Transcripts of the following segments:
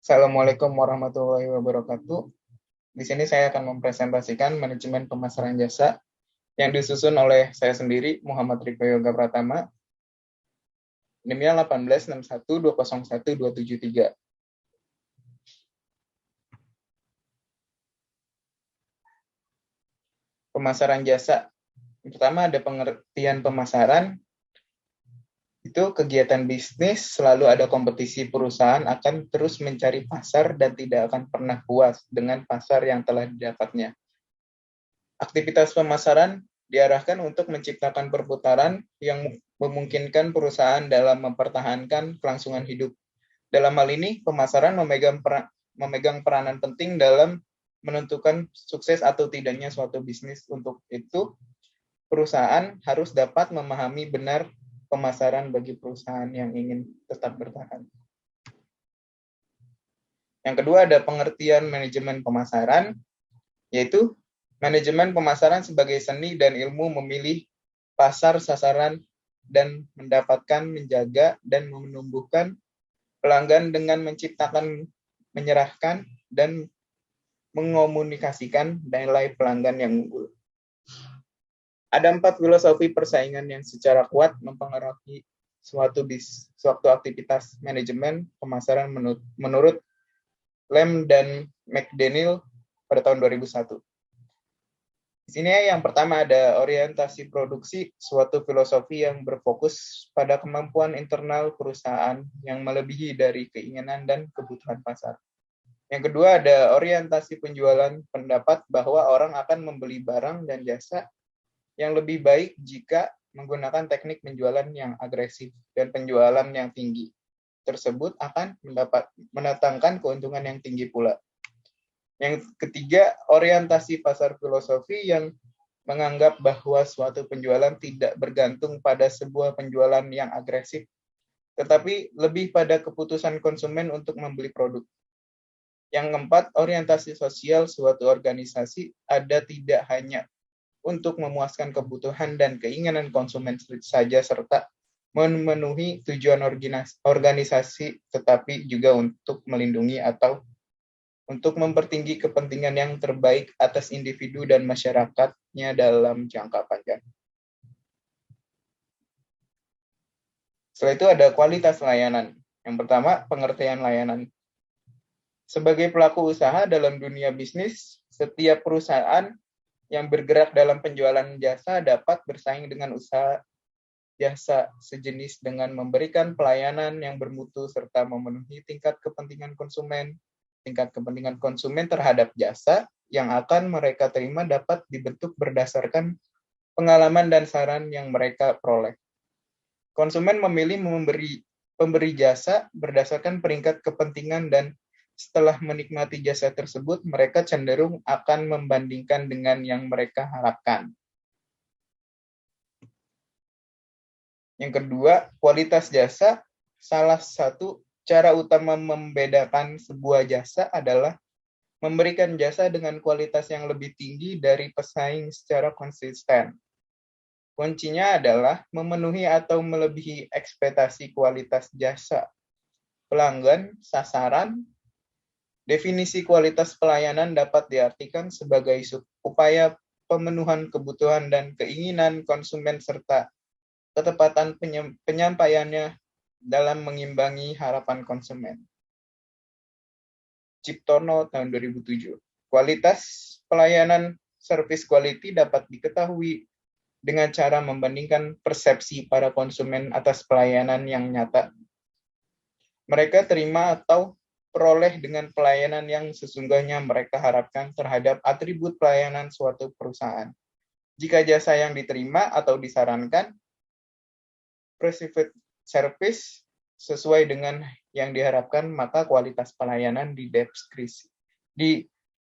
Assalamualaikum warahmatullahi wabarakatuh. Di sini saya akan mempresentasikan manajemen pemasaran jasa yang disusun oleh saya sendiri, Muhammad Riko Yoga Pratama, NIM-nya 1861201-273. Pemasaran jasa. Pertama ada pengertian pemasaran. Itu kegiatan bisnis, selalu ada kompetisi, perusahaan akan terus mencari pasar dan tidak akan pernah puas dengan pasar yang telah didapatnya. Aktivitas pemasaran diarahkan untuk menciptakan perputaran yang memungkinkan perusahaan dalam mempertahankan kelangsungan hidup. Dalam hal ini, pemasaran memegang peranan penting dalam menentukan sukses atau tidaknya suatu bisnis. Untuk itu, perusahaan harus dapat memahami benar pemasaran bagi perusahaan yang ingin tetap bertahan. Yang kedua ada pengertian manajemen pemasaran, yaitu manajemen pemasaran sebagai seni dan ilmu memilih pasar sasaran dan mendapatkan, menjaga, dan menumbuhkan pelanggan dengan menciptakan, menyerahkan, dan mengomunikasikan nilai pelanggan yang unggul. Ada 4 filosofi persaingan yang secara kuat mempengaruhi suatu aktivitas manajemen pemasaran menurut Lem dan McDaniel pada tahun 2001. Di sini yang pertama ada orientasi produksi, suatu filosofi yang berfokus pada kemampuan internal perusahaan yang melebihi dari keinginan dan kebutuhan pasar. Yang kedua ada orientasi penjualan, pendapat bahwa orang akan membeli barang dan jasa yang lebih baik jika menggunakan teknik penjualan yang agresif dan penjualan yang tinggi. Tersebut akan mendatangkan keuntungan yang tinggi pula. Yang ketiga, orientasi pasar filosofi yang menganggap bahwa suatu penjualan tidak bergantung pada sebuah penjualan yang agresif, tetapi lebih pada keputusan konsumen untuk membeli produk. Yang keempat, orientasi sosial suatu organisasi ada tidak hanya untuk memuaskan kebutuhan dan keinginan konsumen saja serta memenuhi tujuan organisasi, tetapi juga untuk melindungi atau untuk mempertinggi kepentingan yang terbaik atas individu dan masyarakatnya dalam jangka panjang. Setelah itu ada kualitas layanan. Yang pertama, pengertian layanan. Sebagai pelaku usaha dalam dunia bisnis, setiap perusahaan yang bergerak dalam penjualan jasa dapat bersaing dengan usaha jasa sejenis dengan memberikan pelayanan yang bermutu serta memenuhi tingkat kepentingan konsumen. Tingkat kepentingan konsumen terhadap jasa yang akan mereka terima dapat dibentuk berdasarkan pengalaman dan saran yang mereka peroleh. Konsumen memilih pemberi jasa berdasarkan peringkat kepentingan dan setelah menikmati jasa tersebut, mereka cenderung akan membandingkan dengan yang mereka harapkan. Yang kedua, kualitas jasa. Salah satu cara utama membedakan sebuah jasa adalah memberikan jasa dengan kualitas yang lebih tinggi dari pesaing secara konsisten. Kuncinya adalah memenuhi atau melebihi ekspektasi kualitas jasa pelanggan, sasaran. Definisi kualitas pelayanan dapat diartikan sebagai upaya pemenuhan kebutuhan dan keinginan konsumen serta ketepatan penyampaiannya dalam mengimbangi harapan konsumen. Ciptono tahun 2007. Kualitas pelayanan service quality dapat diketahui dengan cara membandingkan persepsi para konsumen atas pelayanan yang nyata mereka terima atau peroleh dengan pelayanan yang sesungguhnya mereka harapkan terhadap atribut pelayanan suatu perusahaan. Jika jasa yang diterima atau disarankan perceived service sesuai dengan yang diharapkan, maka kualitas pelayanan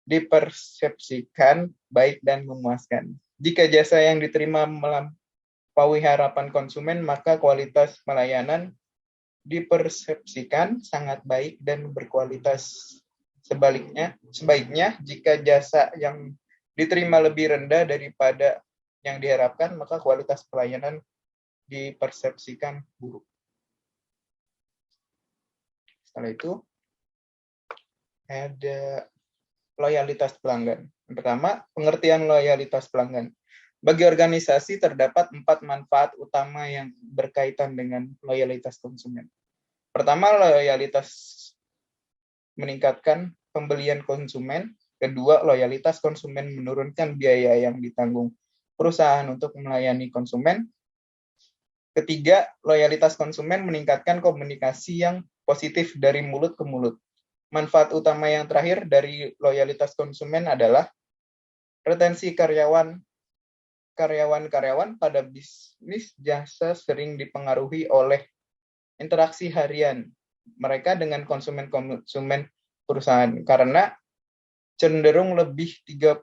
dipersepsikan baik dan memuaskan. Jika jasa yang diterima melampaui harapan konsumen, maka kualitas pelayanan dipersepsikan sangat baik dan berkualitas. Sebaiknya jika jasa yang diterima lebih rendah daripada yang diharapkan, maka kualitas pelayanan dipersepsikan buruk. Setelah itu, ada loyalitas pelanggan. Yang pertama, pengertian loyalitas pelanggan. Bagi organisasi terdapat 4 manfaat utama yang berkaitan dengan loyalitas konsumen. Pertama, loyalitas meningkatkan pembelian konsumen. Kedua, loyalitas konsumen menurunkan biaya yang ditanggung perusahaan untuk melayani konsumen. Ketiga, loyalitas konsumen meningkatkan komunikasi yang positif dari mulut ke mulut. Manfaat utama yang terakhir dari loyalitas konsumen adalah retensi karyawan. Karyawan-karyawan pada bisnis jasa sering dipengaruhi oleh interaksi harian mereka dengan konsumen-konsumen perusahaan karena cenderung lebih 34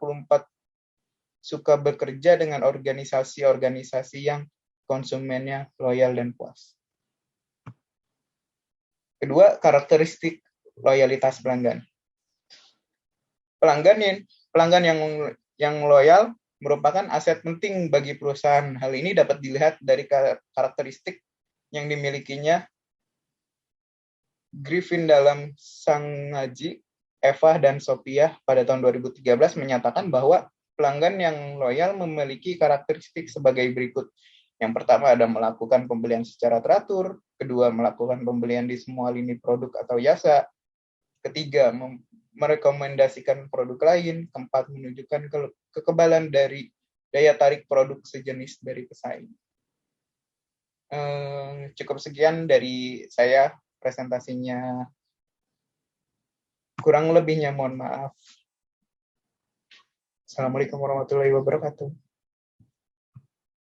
suka bekerja dengan organisasi-organisasi yang konsumennya loyal dan puas. Kedua, karakteristik loyalitas pelanggan. Pelanggan yang loyal merupakan aset penting bagi perusahaan. Hal ini dapat dilihat dari karakteristik yang dimilikinya Griffin dalam Sang Ngaji, Eva dan Sophia pada tahun 2013 menyatakan bahwa pelanggan yang loyal memiliki karakteristik sebagai berikut. Yang pertama ada melakukan pembelian secara teratur, kedua melakukan pembelian di semua lini produk atau jasa, ketiga merekomendasikan produk lain, keempat menunjukkan kekebalan dari daya tarik produk sejenis dari pesaing. Cukup sekian dari saya presentasinya. Kurang lebihnya mohon maaf. Assalamualaikum warahmatullahi wabarakatuh.